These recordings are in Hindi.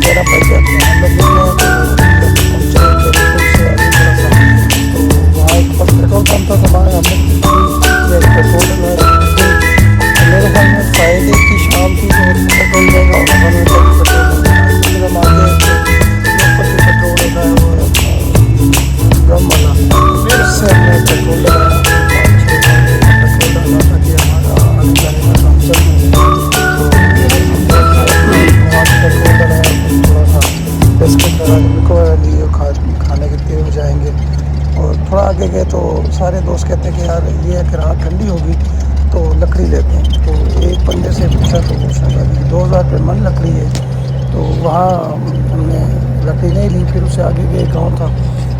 11 बज जाते हैं। हम लोग निकले तो पहुँचे बेनीपुर से आगे थोड़ा सा, तो वहाँ एक पेट्रोल पंप था, तो वहाँ हमने एक पेट्रोल डलवाया। उस दिन मेरे ख्याल में फ्राइडे की शाम थी, तो पेट्रोल महंगा होगा, हमें कहीं पेट्रोल नहीं मिला। तो फिर हम आगे लोकल जो पेट्रोल होता है वो ड्रम वाला, उससे हमने पेट्रोल लगाया। 5-6 गाड़ी पेट्रोल डाला ताकि हमारा आने जाने का काम चल रहे। तो हमने वहाँ पेट्रोल डलाया, फिर थोड़ा सा बिस्किट लगा को लिए, खाने के लिए हो जाएंगे। और थोड़ा आगे गए तो सारे दोस्त कहते हैं कि यार ये है कि रात ठंडी होगी तो लकड़ी लेते हैं। तो एक बंदे से पूछा तो उसने कहा कि 2000 रुपये मन लकड़ी है। तो वहाँ हमने लकड़ी नहीं ली। फिर उससे आगे गए, गाँव था,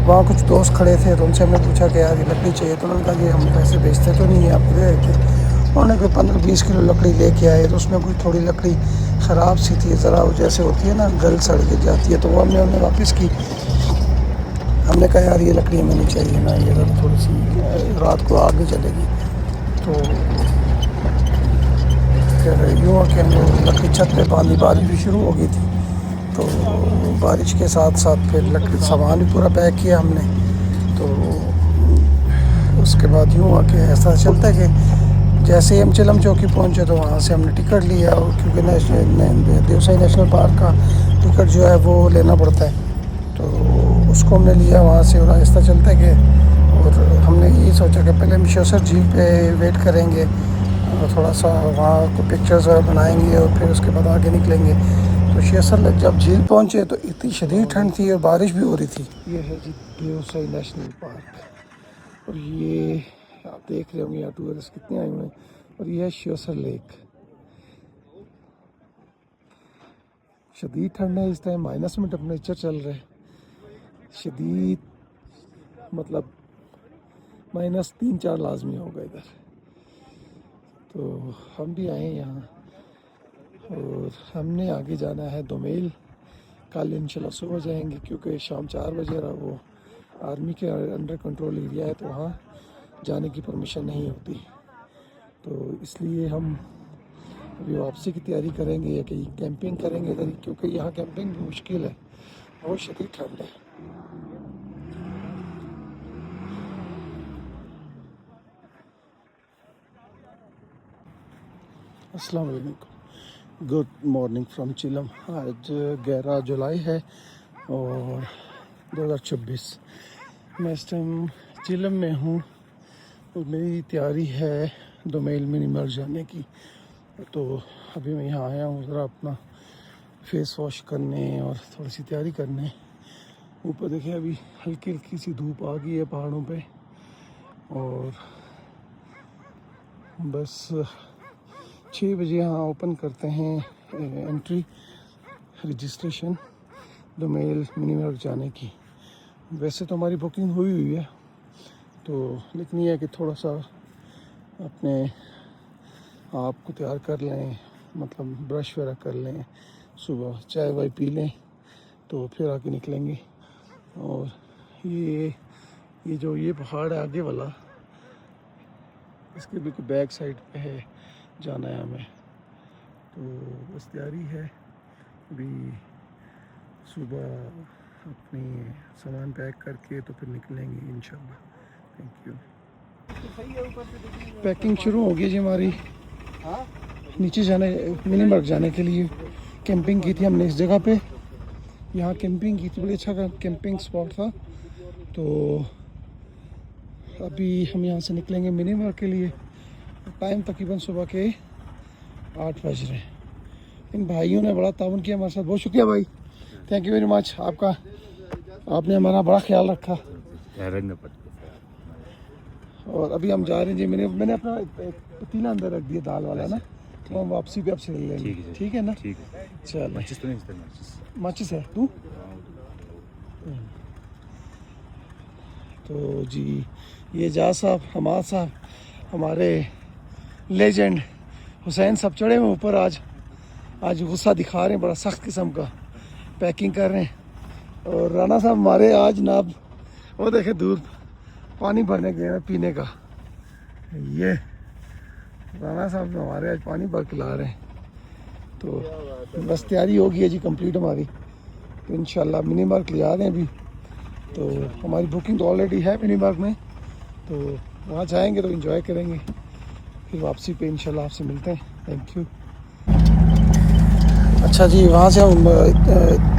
वहाँ कुछ दोस्त खड़े थे, तो उनसे हमने पूछा कि यार ये लकड़ी चाहिए। तो उन्होंने कहा कि हम पैसे बेचते तो नहीं है, आपको दे देते। उन्होंने कोई 15-20 किलो लकड़ी लेके आए, तो उसमें कुछ थोड़ी लकड़ी ख़राब सी थी, ज़रा जैसे होती है ना गल सड़ के जाती है, तो वो हमने वापस की। हमने कहा यार ये लकड़ी हमें नहीं चाहिए ना, ये थोड़ी सी रात को आग नहीं चलेगी। तो फिर यूँ कि हम लोग लकड़ी छत पे बांधी, बारिश भी शुरू हो गई थी, तो बारिश के साथ साथ फिर लकड़ी सामान भी पूरा पैक किया हमने। तो उसके बाद यूँ हुआ कि ऐसा चलता है कि जैसे ही हम चिलम चौकी पहुँचे तो वहाँ से हमने टिकट लिया, और क्योंकि देवसाई नेशनल पार्क का टिकट जो है वो लेना पड़ता है, तो उसको हमने लिया वहाँ से। और आहिस्ता चलता है कि, और हमने ये सोचा कि पहले हम शोसर झील पे वेट करेंगे और थोड़ा सा वहाँ को पिक्चर्स बनाएंगे, और फिर उसके बाद आगे निकलेंगे। तो शोसर जब झील पहुँचे तो इतनी शदीद ठंड थी और बारिश भी हो रही थी। ये है जी देवसाई नेशनल पार्क, और ये आप देख रहे होंगे यहाँ टूरिस्ट कितने आए हुए हैं। और ये है शोसर लेक। शदीद ठंड है इस टाइम, माइनस में टेम्परेचर चल रहा है, शदीद मतलब -3-4 लाजमी होगा इधर। तो हम भी आए यहाँ, और हमने आगे जाना है दोमेल। कल इंशाल्लाह सुबह जाएंगे, क्योंकि शाम 4 बजे रहा वो आर्मी के अंडर कंट्रोल एरिया है, तो वहाँ जाने की परमिशन नहीं होती। तो इसलिए हम अभी वापसी की तैयारी करेंगे, या कहीं कैंपिंग करेंगे इधर, क्योंकि यहाँ कैंपिंग भी मुश्किल है, बहुत शदीद ठंड है। अस्सलाम वालेकुम, गुड मॉर्निंग फ्रॉम चिलम। आज 11 जुलाई है और 2026। मैं इस टाइम चिलम में हूँ, और मेरी तैयारी है दोमेल मिनी मर्ग जाने की। तो अभी मैं यहाँ आया हूँ ज़रा अपना फेस वॉश करने और थोड़ी सी तैयारी करने। ऊपर देखिए अभी हल्की हल्की सी धूप आ गई है पहाड़ों पे, और बस 6 बजे यहाँ ओपन करते हैं एंट्री रजिस्ट्रेशन दोमेल मिनी मर्ग जाने की। वैसे तो हमारी बुकिंग हुई है, तो लेकिन ये है कि थोड़ा सा अपने आप को तैयार कर लें, मतलब ब्रश वगैरह कर लें, सुबह चाय वाय पी लें, तो फिर आगे निकलेंगे। और ये जो ये पहाड़ है आगे वाला, इसके बिल्कुल बैक साइड पे है, जाना है हमें। तो बस तैयारी है, अभी सुबह अपनी सामान पैक करके तो फिर निकलेंगे इंशाल्लाह। Thank you. पैकिंग शुरू हो गई जी हमारी, नीचे जाने मिनी मर्ग जाने के लिए। कैंपिंग की थी हमने इस जगह पे, यहाँ कैंपिंग की थी, बड़ी अच्छा कैंपिंग स्पॉट था। तो अभी हम यहाँ से निकलेंगे मिनी मर्ग के लिए। टाइम तकरीबन सुबह के 8 बज रहे हैं। इन भाइयों ने बड़ा ताउन किया हमारे साथ, बहुत शुक्रिया भाई, थैंक यू वेरी मच आपका, आपने हमारा बड़ा ख्याल रखा। और अभी हम जा रहे हैं जी, मैंने अपना पतीला अंदर रख दिया दाल वाला ना, तो हम वापसी पे आपसे ले लेंगे, ठीक है ना? चल माचिस है तू। तो जी ये जा साहब, हमाद साहब, हमारे लेजेंड हुसैन साहब चढ़े हुए ऊपर। आज गुस्सा दिखा रहे हैं बड़ा सख्त किस्म का, पैकिंग कर रहे हैं। और राना साहब हमारे आज नाब, वो देखे दूर पानी भरने गए हैं पीने का। ये राना साहब हमारे आज पानी भर के ला रहे हैं। तो बस तैयारी हो गई है जी कंप्लीट हमारी, तो इंशाल्लाह मिनी मार्ग ले जा रहे हैं अभी। तो हमारी बुकिंग तो ऑलरेडी है मिनी मार्ग में, तो वहाँ जाएंगे तो एंजॉय करेंगे, फिर वापसी पे इंशाल्लाह आपसे मिलते हैं। Thank you. अच्छा जी, वहाँ से हम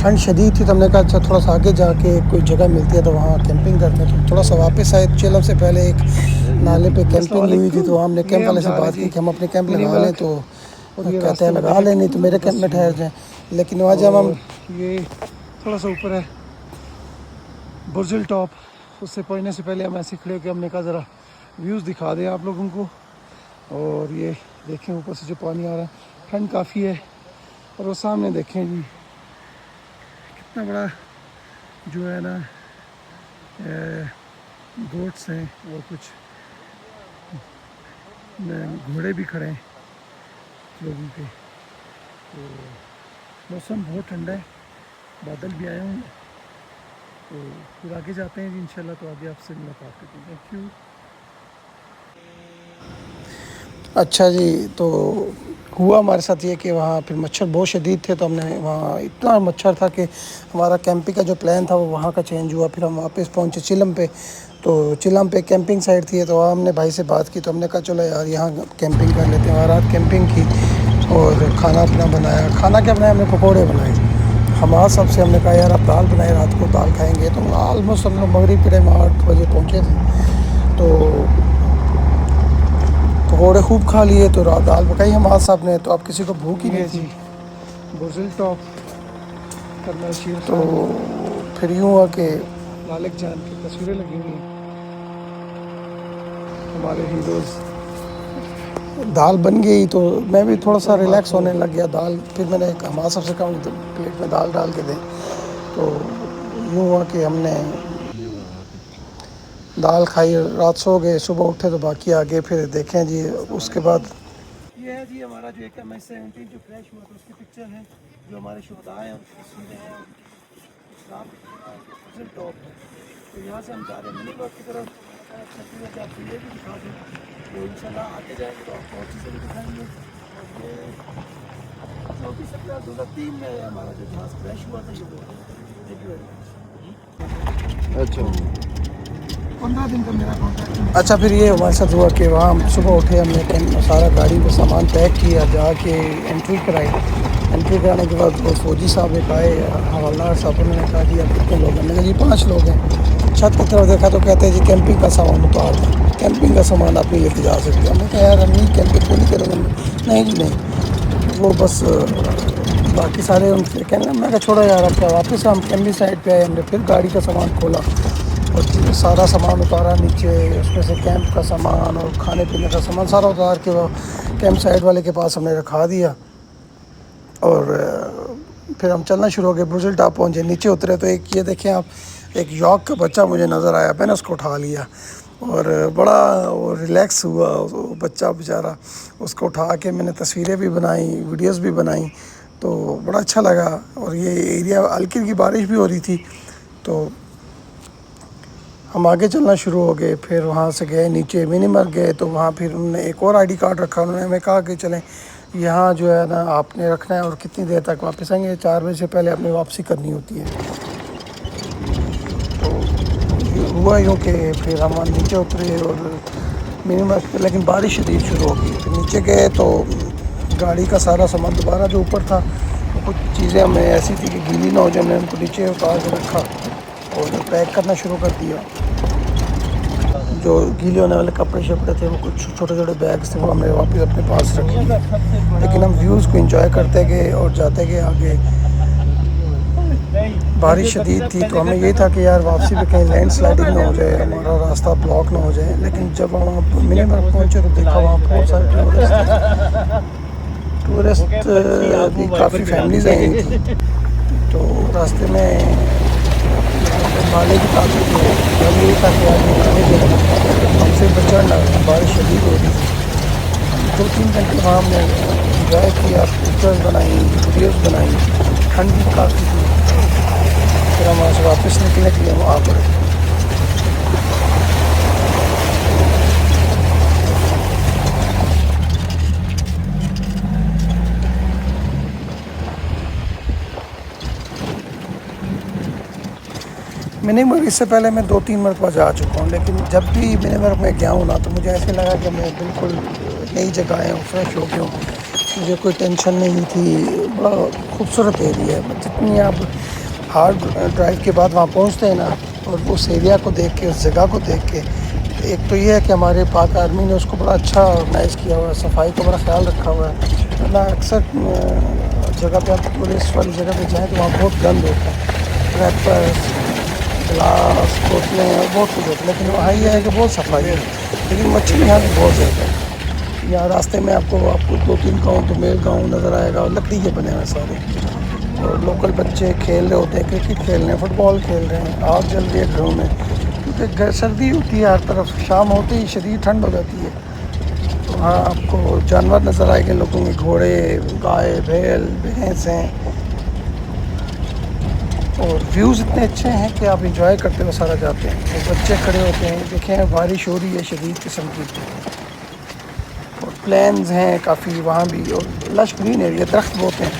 ठंड शदीद थी तो हमने कहा अच्छा थोड़ा सा आगे जाके कोई जगह मिलती है तो वहाँ कैंपिंग करते हैं। तो थोड़ा सा वापस आए। चिलम से पहले एक नाले पे कैंपिंग हुई थी, तो हमने कैंप वाले से बात की कि हम अपने कैंप लगा लें, तो कहते हैं लगा लें, नहीं तो मेरे कैंप में ठहर जाएँ। लेकिन वहाँ जब हम ये थोड़ा सा ऊपर है बुर्जिल टॉप, उससे पहुँचने से पहले हम ऐसे खड़े होकर हमने कहा ज़रा व्यूज़ दिखा दें आप लोगों को। और ये देखें ऊपर से जो पानी आ रहा है, ठंड काफ़ी है। और वो सामने देखें जी कितना बड़ा जो है ना गोट्स हैं और कुछ घोड़े भी खड़े हैं लोगों के। तो मौसम बहुत ठंडा है, बादल भी आए हुए हैं। तो फिर आगे जाते हैं जी इंशाल्लाह, तो आगे आपसे मुलाकात करते हैं। Thank you. अच्छा जी, तो हुआ हमारे साथ ये कि वहाँ फिर मच्छर बहुत शदीद थे, तो हमने वहाँ इतना मच्छर था कि हमारा कैंपिंग का जो प्लान था वो वहाँ का चेंज हुआ। फिर हम वापस पहुँचे चिलम पे, तो चिलम पे कैंपिंग साइट थी, तो हमने भाई से बात की, तो हमने कहा चलो यार यहाँ कैंपिंग कर लेते हैं। वहाँ रात कैंपिंग की और खाना अपना बनाया। खाना क्या बनाया, हमने पकौड़े बनाए। हमारा सबसे हमने कहा यार आप दाल बनाए, रात को दाल खाएँगे। तो ऑलमोस्ट हम लोग मगरिब के टाइम 8 बजे पहुँचे थे। तो पकौड़े खूब खा लिए, तो रात दाल पकाई हमारे साहब ने, तो आप किसी को भूख ही नहीं थी। बुर्जिल टॉप करना शेर, तो फिर यूँ हुआ कि लालिक जान की तस्वीरें लगी हुई हैं हमारे हीरोज़। दाल बन गई तो मैं भी थोड़ा सा रिलैक्स होने लग गया। दाल फिर मैंने हमारे सबसे कहा तो प्लेट में दाल डाल के दें। तो यूँ हुआ कि हमने दाल खाई, रात सो गए, सुबह उठे तो बाकी आगे फिर देखें जी। उसके बाद ये है जी हमारा जो एक MS-17 जो क्रैश हुआ था उसकी पिक्चर है, जो हमारे शुहदा हैं उनकी तस्वीरें हैं, उनकी टॉप है। तो यहाँ से हम जा रहे हैं मिनी मार्ग की तरफ। आपको ये भी दिखा दूँ, तो इंशाल्लाह आगे जाएंगे तो आपको और चीज़ें भी दिखाएंगे। और ये 24 अप्रैल 2003 में हमारा जो जहाज़ क्रैश हुआ था ये वो है। Thank you very much. अच्छा 15 दिन का मेरा कॉन्ट्रैक्ट। अच्छा, फिर ये हमारे साथ हुआ कि वहाँ हम सुबह उठे, हमने सारा गाड़ी में सामान पैक किया, जाके एंट्री कराई। एंट्री कराने के बाद वो फौजी साहब एक आए, हवलदार साहब, उन्होंने कहा जी आप कितने लोग हैं? मैंने कहा जी 5 लोग हैं। छत की तरफ देखा तो कहते हैं जी कैंपिंग का सामान उतार दें, कैंपिंग का सामान आप नहीं लेके जा सकते। हमने कहा यार हम नहीं कैंपिंग क्यों नहीं करेंगे? नहीं जी नहीं, वो बस बाकी सारे उनसे कहने। मैं कहा छोड़ो यार, अब क्या। वापस हम कैंपिंग साइड पे आए, हमने फिर गाड़ी का सामान खोला और सारा सामान उतारा नीचे। उसमें से कैंप का सामान और खाने पीने का सामान सारा उतार के वो कैंप साइड वाले के पास हमने रखा दिया। और फिर हम चलना शुरू हो गए। बुर्जिल टॉप पहुँचे, नीचे उतरे तो एक ये देखें आप, एक यॉक का बच्चा मुझे नज़र आया। मैंने उसको उठा लिया और बड़ा वो रिलैक्स हुआ वो बच्चा बेचारा। उसको उठा के मैंने तस्वीरें भी बनाई, वीडियोस भी बनाई, तो बड़ा अच्छा लगा। और ये एरिया हल्की हल्की बारिश भी हो रही थी, तो हम आगे चलना शुरू हो गए। फिर वहाँ से गए नीचे मिनी मार्ग गए, तो वहाँ फिर उन्होंने एक और ID कार्ड रखा। उन्होंने हमें कहा कि चलें यहाँ जो है ना आपने रखना है और कितनी देर तक वापस आएंगे, 4 बजे से पहले अपनी वापसी करनी होती है। तो हुआ यूँ कि फिर हम नीचे उतरे और मिनी मार्ग पे, लेकिन बारिश शदीद शुरू हो गई। फिर नीचे गए तो गाड़ी का सारा सामान दोबारा जो ऊपर था, कुछ चीज़ें हमें ऐसी थी कि गीली ना हो जाए, हमने उनको नीचे उतार के रखा और पैक करना शुरू कर दिया। जो गीले होने वाले कपड़े शपड़े थे, वो कुछ छोटे छोटे बैग्स थे, वो हमने वापस अपने पास रख लिए। लेकिन हम व्यूज़ को एंजॉय करते गए और जाते गए आगे। बारिश शदीद थी तो हमें ये था कि यार वापसी पे कहीं लैंडस्लाइडिंग ना हो जाए, हमारा रास्ता ब्लॉक ना हो जाए। लेकिन जब हम मिनी मार्ग पहुँचे तो देखा वहाँ बहुत सारे टूरिस्ट भी काफ़ी फैमिलीज आई थी। तो रास्ते में नाले की काफ़ी थी, जब ये था कि नाले जो हमसे बचना, बारिश शदीद हो रही थी। 2-3 घंटे वहाँ हमने इंजॉय किया, पिक्चर्स बनाई, वीडियोस बनाई। ठंड भी काफ़ी थी। फिर हम वहाँ से वापस निकलने के लिए वहाँ पड़े। मिनीमर्ग इससे पहले मैं 2-3 मरतबा जा चुका हूँ, लेकिन जब भी मिनीमर्ग में गया हूँ ना तो मुझे ऐसे लगा कि मैं बिल्कुल नई जगह आया हूँ, फ्रेश हो गया हूँ। मुझे कोई टेंशन नहीं थी, बड़ा खूबसूरत एरिया है। जितनी आप हार्ड ड्राइव के बाद वहाँ पहुँचते हैं ना, और उस एरिया को देख के, उस जगह को देख के, एक तो ये है कि हमारे पाक आर्मी ने उसको बड़ा अच्छा ऑर्गेनाइज़ किया हुआ है, सफाई का बड़ा ख्याल रखा हुआ है। वरना अक्सर जगह पे आप टूरिस्ट वाली जगह पे जाएँ तो वहाँ बहुत गंद होता है, रैपर्स, गिलास, बोतलें और बहुत कुछ होता है। लेकिन वहाँ ये है कि बहुत सफाई है, लेकिन मच्छी यहाँ की बहुत ज़्यादा है। यहाँ रास्ते में आपको 2-3 गाँव तो मेल गाँव नज़र आएगा, और लकड़ी के बने हुए सारे, और लोकल बच्चे खेल रहे होते हैं, क्रिकेट खेल रहे हैं, फुटबॉल खेल रहे हैं, आग जल रही है घरों में, क्योंकि सर्दी होती है हर तरफ, शाम होते ही शदीद ठंड हो जाती है। तो वहाँ आपको जानवर नज़र आएंगे लोगों के, घोड़े, गाय, बैल, भैंस हैं, और व्यूज़ इतने अच्छे हैं कि आप इंजॉय करते हुए सारा जाते हैं। तो बच्चे खड़े होते हैं, देखें बारिश हो रही है शदीद किस्म की, और प्लेन्स हैं काफ़ी वहाँ भी, और लश ग्रीन एरिया, दरख्त बहुत हैं।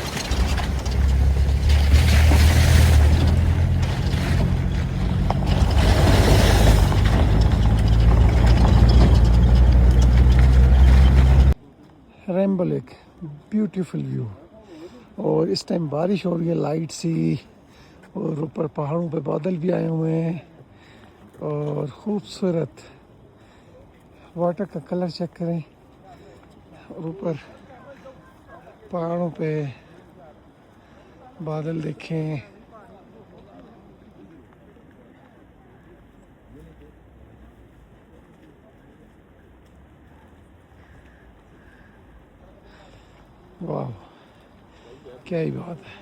रेनबो लेक, ब्यूटीफुल व्यू, और इस टाइम बारिश हो रही है लाइट सी, और ऊपर पहाड़ों पे बादल भी आए हुए हैं, और खूबसूरत वाटर का कलर चेक करें, और ऊपर पहाड़ों पे बादल देखें। वाह, क्या ही बात है।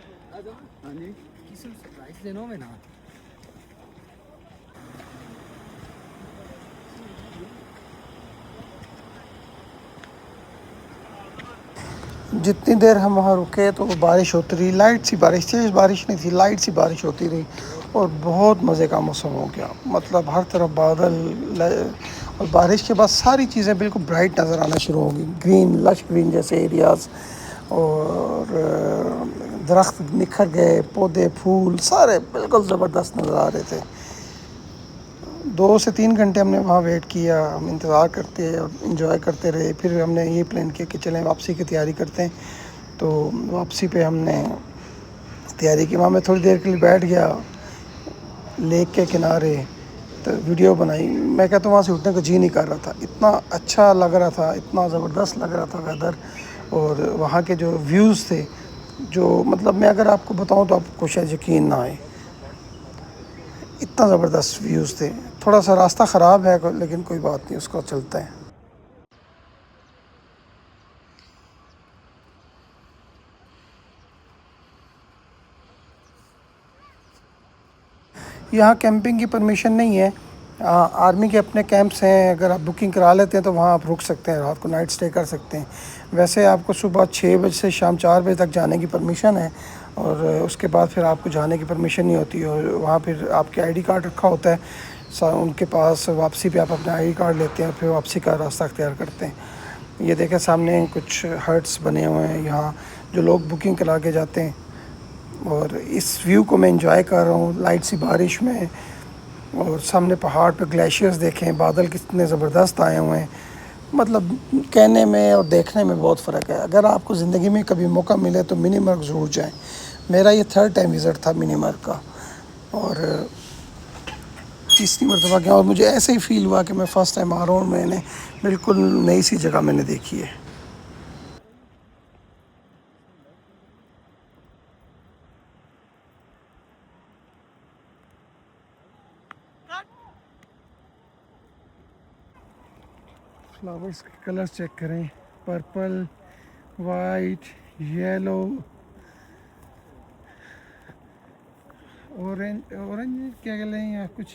जितनी देर हम वहाँ रुके तो बारिश होती रही, लाइट सी बारिश, तेज़ बारिश नहीं थी, लाइट सी बारिश होती रही, और बहुत मज़े का मौसम हो गया। मतलब हर तरफ बादल, और बारिश के बाद सारी चीज़ें बिल्कुल ब्राइट नज़र आना शुरू होगी, ग्रीन, लश ग्रीन जैसे एरियाज़, और दरख्त निखर गए, पौधे, फूल सारे बिल्कुल ज़बरदस्त नज़र आ रहे थे। 2 से 3 घंटे हमने वहाँ वेट किया, हम इंतज़ार करते और इन्जॉय करते रहे। फिर हमने ये प्लान किया कि चलें वापसी की तैयारी करते हैं। तो वापसी पे हमने तैयारी की, वहाँ मैं थोड़ी देर के लिए बैठ गया लेक के किनारे, तो वीडियो बनाई। मैं कहता हूँ वहाँ से उठने का जी नहीं कर रहा था, इतना अच्छा लग रहा था, इतना ज़बरदस्त लग रहा था वेदर, और वहाँ के जो व्यूज़ थे, जो मतलब मैं अगर आपको बताऊँ तो आपको शायद यकीन ना आए, इतना ज़बरदस्त व्यूज़ थे। थोड़ा सा रास्ता ख़राब है, लेकिन कोई बात नहीं, उसको चलता है। यहाँ कैंपिंग की परमिशन नहीं है, आर्मी के अपने कैंप्स हैं, अगर आप बुकिंग करा लेते हैं तो वहाँ आप रुक सकते हैं, रात को नाइट स्टे कर सकते हैं। वैसे आपको सुबह 6 बजे से शाम 4 बजे तक जाने की परमिशन है, और उसके बाद फिर आपको जाने की परमिशन नहीं होती, और वहाँ फिर आपके आईडी कार्ड रखा होता है उनके पास, वापसी पे आप अपना आईडी कार्ड लेते हैं, फिर वापसी का रास्ता अख्तियार करते हैं। ये देखें सामने कुछ हट्स बने हुए हैं यहाँ, जो लोग बुकिंग करा के जाते हैं, और इस व्यू को मैं एंजॉय कर रहा हूँ लाइट सी बारिश में। और सामने पहाड़ पे ग्लेशियर्स देखें, बादल कितने ज़बरदस्त आए हुए हैं। मतलब कहने में और देखने में बहुत फ़र्क है। अगर आपको ज़िंदगी में कभी मौका मिले तो मिनीमर्ग ज़रूर जाएं। मेरा ये 3rd टाइम विज़िट था मिनीमर्ग का, और तीसरी मरतबा गया, और मुझे ऐसे ही फ़ील हुआ कि मैं फ़र्स्ट टाइम आ रहा हूँ, मैंने बिल्कुल नई सी जगह मैंने देखी है। फ्लावर्स के कलर चेक करें, पर्पल, वाइट, येलो, ऑरेंज क्या कहते हैं, या कुछ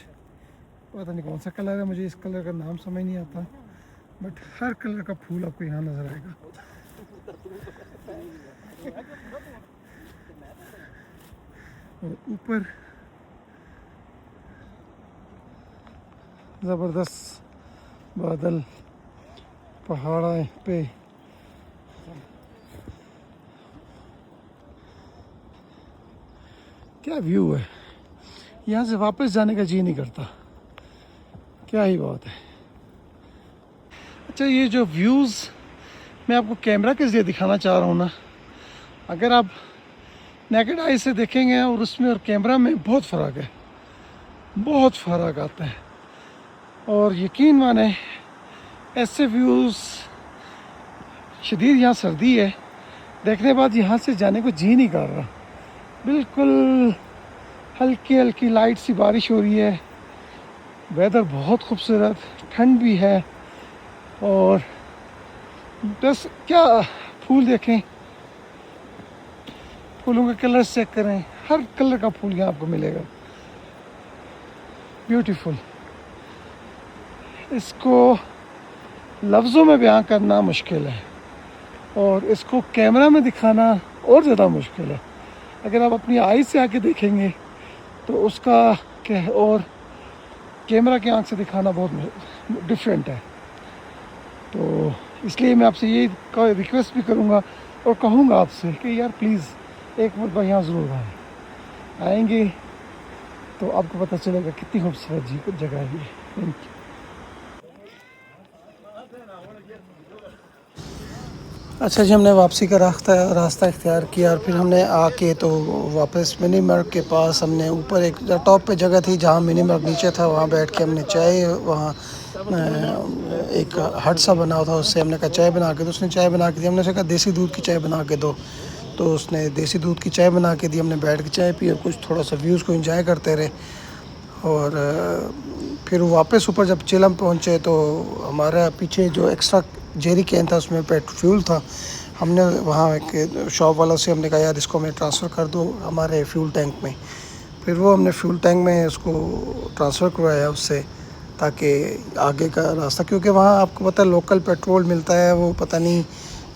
पता नहीं कौन सा कलर है, मुझे इस कलर का नाम समझ नहीं आता, बट हर कलर का फूल आपको यहाँ नज़र आएगा। और ऊपर ज़बरदस्त बादल, पहाड़ पे क्या व्यू है। यहाँ से वापस जाने का जी नहीं करता। क्या ही बात है। अच्छा, ये जो व्यूज़ मैं आपको कैमरा के ज़रिए दिखाना चाह रहा हूँ ना, अगर आप नेकेड आई से देखेंगे और उसमें और कैमरा में बहुत फ़र्क है, बहुत फ़र्क आता है। और यकीन माने ऐसे व्यूज़, शदीद यहाँ सर्दी है, देखने के बाद यहाँ से जाने को जी नहीं कर रहा। बिल्कुल हल्की हल्की लाइट सी बारिश हो रही है, वेदर बहुत खूबसूरत, ठंड भी है। और बस क्या, फूल देखें, फूलों के कलर चेक करें, हर कलर का फूल यहाँ आपको मिलेगा, ब्यूटीफुल। इसको लफ्ज़ों में बयां करना मुश्किल है और इसको कैमरा में दिखाना और ज़्यादा मुश्किल है। अगर आप अपनी आई से आके देखेंगे तो उसका और कैमरा की आंख से दिखाना बहुत डिफरेंट है। तो इसलिए मैं आपसे ये रिक्वेस्ट भी करूँगा और कहूँगा आपसे कि यार प्लीज़ एक मरतबा यहाँ ज़रूर आएंगे तो आपको पता चलेगा कितनी खूबसूरत जगह है ये। Thank you. अच्छा जी, हमने वापसी का रास्ता इख्तियार किया और फिर हमने आके तो वापस मिनी मर्ग के पास हमने ऊपर एक टॉप पे जगह थी जहाँ मिनी मर्ग नीचे था, वहाँ बैठ के हमने चाय, वहाँ एक हट सा बना था, उससे हमने कहा चाय बना के दो। उसने चाय बना के दी, हमने उसे कहा देसी दूध की चाय बना के दो, तो उसने देसी दूध की चाय बना के दी। हमने बैठ के चाय पी और कुछ थोड़ा सा व्यूज़ को एंजॉय करते रहे। और फिर वापस ऊपर जब चिलम पहुँचे तो हमारा पीछे जो एक्स्ट्रा जेरी कैन था उसमें फ्यूल था। हमने वहाँ एक शॉप वाला से हमने कहा यार इसको हमें ट्रांसफ़र कर दो हमारे फ्यूल टैंक में। फिर वो हमने फ्यूल टैंक में उसको ट्रांसफ़र करवाया उससे, ताकि आगे का रास्ता, क्योंकि वहाँ आपको पता है लोकल पेट्रोल मिलता है वो पता नहीं,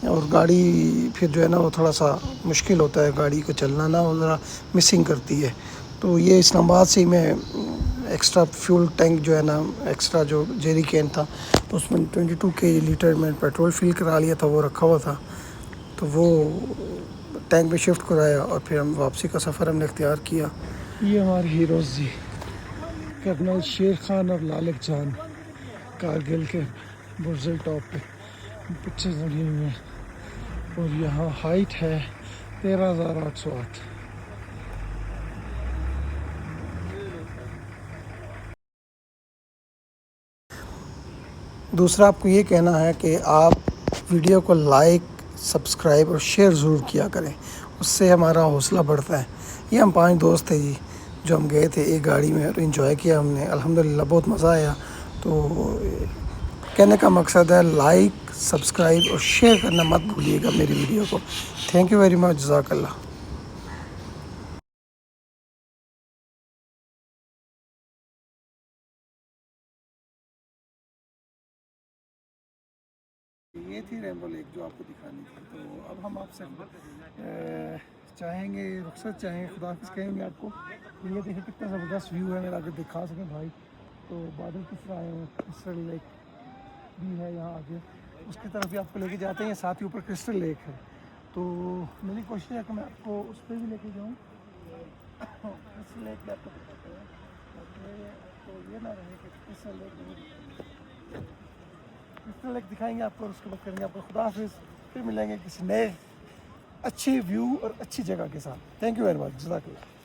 और गाड़ी फिर जो है ना वो थोड़ा सा मुश्किल होता है गाड़ी को चलना ना, वो ज़रा मिसिंग करती है। तो ये इस्लामाबाद से मैं एक्स्ट्रा फ्यूल टैंक जो है ना, एक्स्ट्रा जो जेरी कैन था उसमें 22 के लीटर में पेट्रोल फिल करा लिया था, वो रखा हुआ था, तो वो टैंक में शिफ्ट कराया और फिर हम वापसी का सफ़र हमने इख्तियार किया। ये हमारे हीरोज़ जी, कर्नल शेर खान और लालिक जान कारगिल के बुर्ज टॉप पे पिक्चर्स लगी हुई हैं और यहाँ हाइट है 13,808। दूसरा आपको ये कहना है कि आप वीडियो को लाइक, सब्सक्राइब और शेयर ज़रूर किया करें, उससे हमारा हौसला बढ़ता है। ये हम 5 दोस्त थे जी जो हम गए थे एक गाड़ी में और इन्जॉय किया हमने, अल्हम्दुलिल्लाह बहुत मज़ा आया। तो कहने का मकसद है लाइक, सब्सक्राइब और शेयर करना मत भूलिएगा मेरी वीडियो को। थैंक यू वेरी मच, जज़ाकल्लाह। ये थी रेनबो लेक जो आपको दिखानी थी। तो अब हम आपसे चाहेंगे रुखसत चाहेंगे, खुदाफिज़ कहेंगे आपको। ये देखिए कितना ज़बरदस्त व्यू है मेरा, अगर दिखा सकें भाई। तो बादल किस तरह आए हैं, क्रिस्टल लेक भी है यहाँ आगे, उसकी तरफ भी आपको लेके जाते हैं, साथ ही ऊपर क्रिस्टल लेक है। तो मेरी कोशिश है कि मैं आपको उस पर भी लेके जाऊँ, क्रिस्टल लेक भी आपको दिखाते हैं। तो ये ना रहे कि क्रिस्टल लेक दिखाएंगे आपको और उसके बाद करेंगे आपको खुदा हाफिज़। फिर मिलेंगे किसी नए अच्छे व्यू और अच्छी जगह के साथ। थैंक यू वेरी मच, जज़ाकल्लाह।